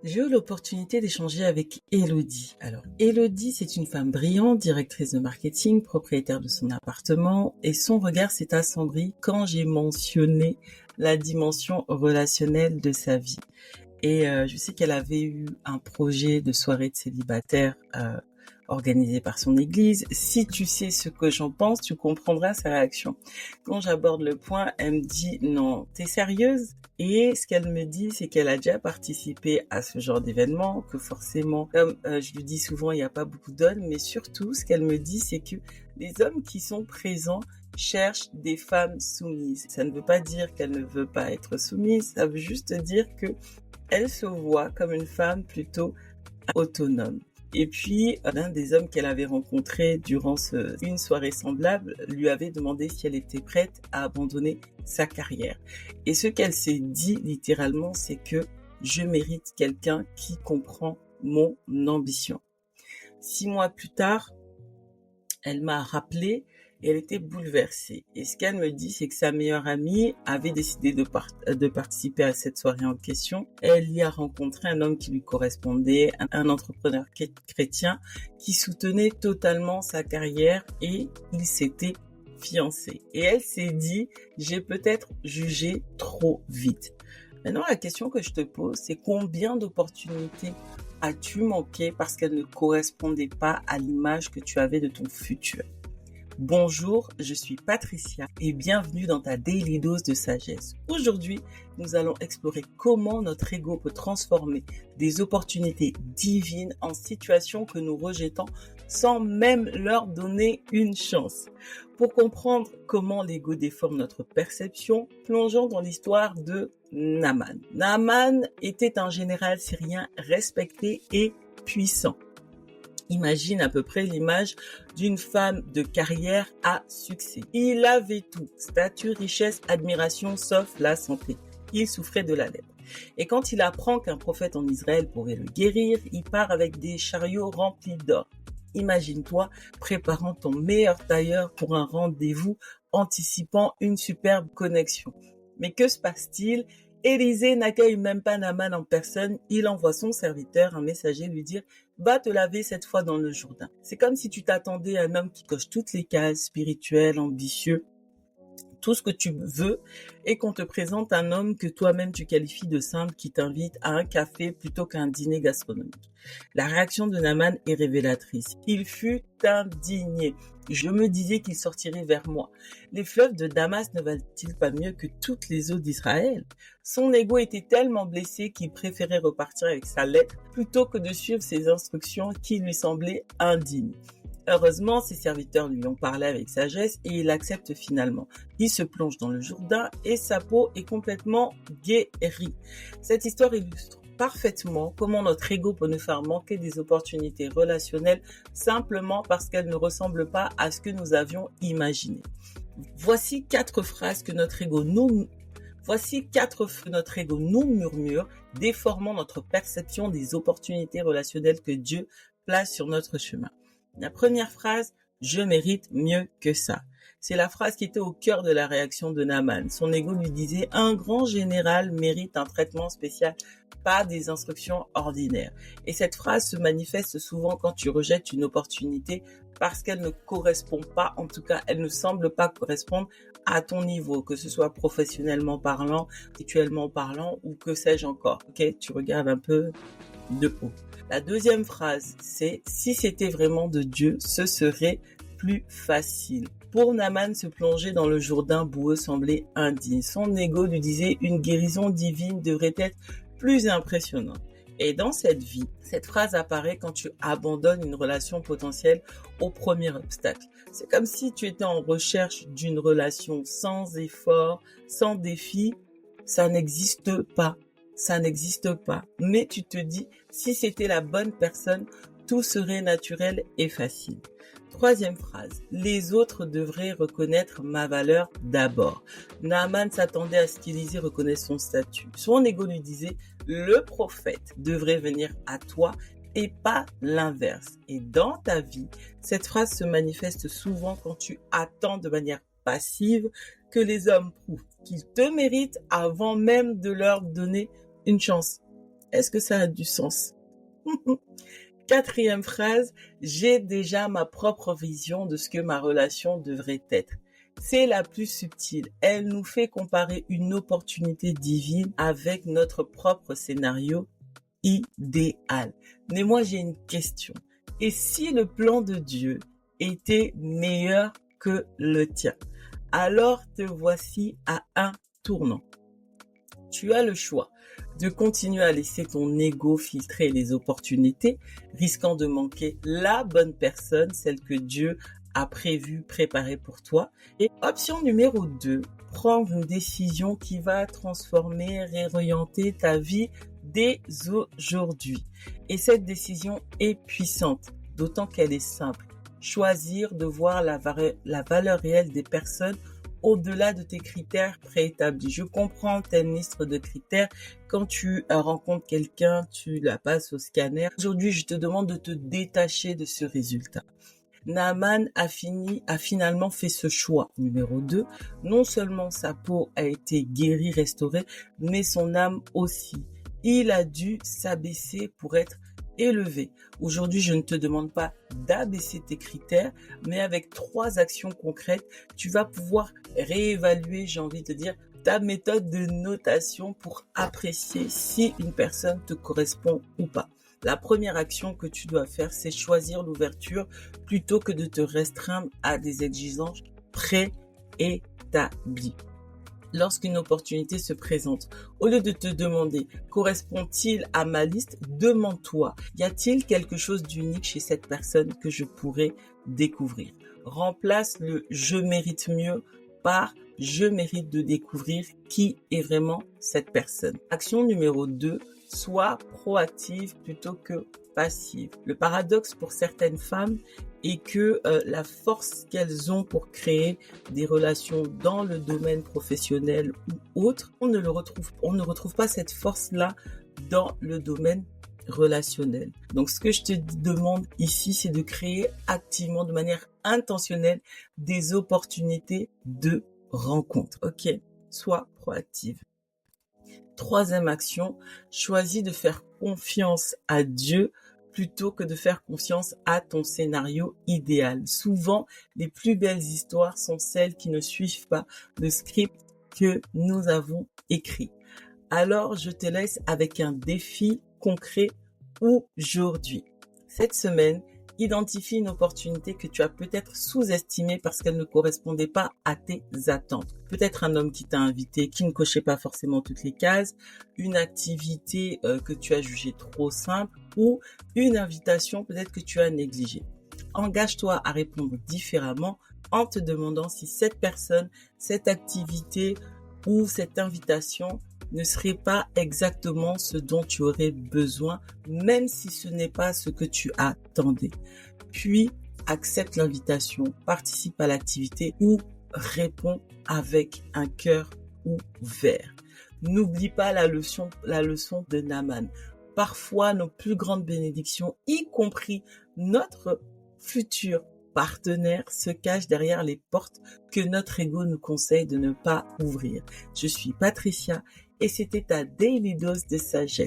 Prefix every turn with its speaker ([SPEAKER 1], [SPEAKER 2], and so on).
[SPEAKER 1] J'ai eu l'opportunité d'échanger avec Élodie. Alors, Élodie, c'est une femme brillante, directrice de marketing, propriétaire de son appartement, et son regard s'est assombri quand j'ai mentionné la dimension relationnelle de sa vie. Et je sais qu'elle avait eu un projet de soirée de célibataire organisé par son église. Si tu sais ce que j'en pense, tu comprendras sa réaction. Quand j'aborde le point, elle me dit « Non, t'es sérieuse ?» Et ce qu'elle me dit, c'est qu'elle a déjà participé à ce genre d'événement, que forcément, comme je lui dis souvent, il n'y a pas beaucoup d'hommes, mais surtout, ce qu'elle me dit, c'est que les hommes qui sont présents cherchent des femmes soumises. Ça ne veut pas dire qu'elle ne veut pas être soumise, ça veut juste dire que elle se voit comme une femme plutôt autonome. Et puis, l'un des hommes qu'elle avait rencontré durant une soirée semblable lui avait demandé si elle était prête à abandonner sa carrière. Et ce qu'elle s'est dit littéralement, c'est que je mérite quelqu'un qui comprend mon ambition. 6 mois plus tard, elle m'a rappelé et elle était bouleversée. Et ce qu'elle me dit, c'est que sa meilleure amie avait décidé de participer à cette soirée en question. Elle y a rencontré un homme qui lui correspondait, un entrepreneur chrétien qui soutenait totalement sa carrière et il s'était fiancé. Et elle s'est dit, j'ai peut-être jugé trop vite. Maintenant, la question que je te pose, c'est combien d'opportunités as-tu manqué parce qu'elles ne correspondaient pas à l'image que tu avais de ton futur? Bonjour, je suis Patricia et bienvenue dans ta Daily Dose de Sagesse. Aujourd'hui, nous allons explorer comment notre ego peut transformer des opportunités divines en situations que nous rejetons sans même leur donner une chance. Pour comprendre comment l'ego déforme notre perception, plongeons dans l'histoire de Naaman. Naaman était un général syrien respecté et puissant. Imagine à peu près l'image d'une femme de carrière à succès. Il avait tout, statut, richesse, admiration, sauf la santé. Il souffrait de la lèpre. Et quand il apprend qu'un prophète en Israël pourrait le guérir, il part avec des chariots remplis d'or. Imagine-toi préparant ton meilleur tailleur pour un rendez-vous, anticipant une superbe connexion. Mais que se passe-t-il ? Élisée n'accueille même pas Naaman en personne, il envoie son serviteur, un messager, lui dire « Va te laver cette fois dans le Jourdain ». C'est comme si tu t'attendais à un homme qui coche toutes les cases, spirituel, ambitieux, tout ce que tu veux, et qu'on te présente un homme que toi-même tu qualifies de simple, qui t'invite à un café plutôt qu'à un dîner gastronomique. La réaction de Naaman est révélatrice. Il fut indigné. Je me disais qu'il sortirait vers moi. Les fleuves de Damas ne valent-ils pas mieux que toutes les eaux d'Israël? Son ego était tellement blessé qu'il préférait repartir avec sa lettre plutôt que de suivre ses instructions qui lui semblaient indignes. Heureusement, ses serviteurs lui ont parlé avec sagesse et il accepte finalement. Il se plonge dans le Jourdain et sa peau est complètement guérie. Cette histoire illustre parfaitement comment notre ego peut nous faire manquer des opportunités relationnelles simplement parce qu'elles ne ressemblent pas à ce que nous avions imaginé. Voici 4 phrases que notre ego nous murmure, déformant notre perception des opportunités relationnelles que Dieu place sur notre chemin. La première phrase, « Je mérite mieux que ça ». C'est la phrase qui était au cœur de la réaction de Naaman. Son ego lui disait « Un grand général mérite un traitement spécial, pas des instructions ordinaires ». Et cette phrase se manifeste souvent quand tu rejettes une opportunité parce qu'elle ne correspond pas, en tout cas, elle ne semble pas correspondre à ton niveau, que ce soit professionnellement parlant, spirituellement parlant ou que sais-je encore. Ok, tu regardes un peu de haut. La deuxième phrase, c'est « Si c'était vraiment de Dieu, ce serait plus facile ». Pour Naaman, se plonger dans le Jourdain boueux semblait indigne. Son ego lui disait « Une guérison divine devrait être plus impressionnante ». Et dans cette vie, cette phrase apparaît quand tu abandonnes une relation potentielle au premier obstacle. C'est comme si tu étais en recherche d'une relation sans effort, sans défi. Ça n'existe pas. Ça n'existe pas. Mais tu te dis, si c'était la bonne personne, tout serait naturel et facile. Troisième phrase, les autres devraient reconnaître ma valeur d'abord. Naaman s'attendait à ce qu'Élisée reconnaisse son statut. Son ego lui disait, le prophète devrait venir à toi et pas l'inverse. Et dans ta vie, cette phrase se manifeste souvent quand tu attends de manière passive que les hommes prouvent qu'ils te méritent avant même de leur donner une chance. Est-ce que ça a du sens? Quatrième phrase, j'ai déjà ma propre vision de ce que ma relation devrait être. C'est la plus subtile. Elle nous fait comparer une opportunité divine avec notre propre scénario idéal. Mais moi, j'ai une question. Et si le plan de Dieu était meilleur que le tien? Alors te voici à un tournant. Tu as le choix de continuer à laisser ton ego filtrer les opportunités, risquant de manquer la bonne personne, celle que Dieu a préparée pour toi. Et option numéro 2, prendre une décision qui va transformer, réorienter ta vie dès aujourd'hui. Et cette décision est puissante, d'autant qu'elle est simple. Choisir de voir la valeur réelle des personnes au-delà de tes critères préétablis. Je comprends ta liste de critères. Quand tu rencontres quelqu'un, tu la passes au scanner. Aujourd'hui, je te demande de te détacher de ce résultat. Naaman a finalement fait ce choix. Numéro 2, non seulement sa peau a été guérie, restaurée, mais son âme aussi. Il a dû s'abaisser pour être élevé. Aujourd'hui, je ne te demande pas d'abaisser tes critères, mais avec 3 actions concrètes, tu vas pouvoir réévaluer, j'ai envie de dire, ta méthode de notation pour apprécier si une personne te correspond ou pas. La première action que tu dois faire, c'est choisir l'ouverture plutôt que de te restreindre à des exigences préétablies. Lorsqu'une opportunité se présente, au lieu de te demander « correspond-il à ma liste ?» demande-toi « y a-t-il quelque chose d'unique chez cette personne que je pourrais découvrir ?» Remplace le « je mérite mieux » par « je mérite de découvrir qui est vraiment cette personne ». Action numéro 2, sois proactive plutôt que passive. Le paradoxe pour certaines femmes est que la force qu'elles ont pour créer des relations dans le domaine professionnel ou autre, on ne retrouve pas cette force-là dans le domaine relationnel. Donc, ce que je te demande ici, c'est de créer activement, de manière intentionnelle, des opportunités de rencontre. Ok? Sois proactive. Troisième action, choisis de faire confiance à Dieu plutôt que de faire confiance à ton scénario idéal. Souvent, les plus belles histoires sont celles qui ne suivent pas le script que nous avons écrit. Alors, je te laisse avec un défi concret aujourd'hui. Cette semaine, identifie une opportunité que tu as peut-être sous-estimée parce qu'elle ne correspondait pas à tes attentes. Peut-être un homme qui t'a invité, qui ne cochait pas forcément toutes les cases, une activité que tu as jugée trop simple ou une invitation peut-être que tu as négligée. Engage-toi à répondre différemment en te demandant si cette personne, cette activité ou cette invitation ne serait pas exactement ce dont tu aurais besoin, même si ce n'est pas ce que tu attendais. Puis, accepte l'invitation, participe à l'activité ou réponds avec un cœur ouvert. N'oublie pas la leçon de Naaman. Parfois, nos plus grandes bénédictions, y compris notre futur partenaire, se cachent derrière les portes que notre ego nous conseille de ne pas ouvrir. Je suis Patricia et c'était ta Daily Dose de Sagesse.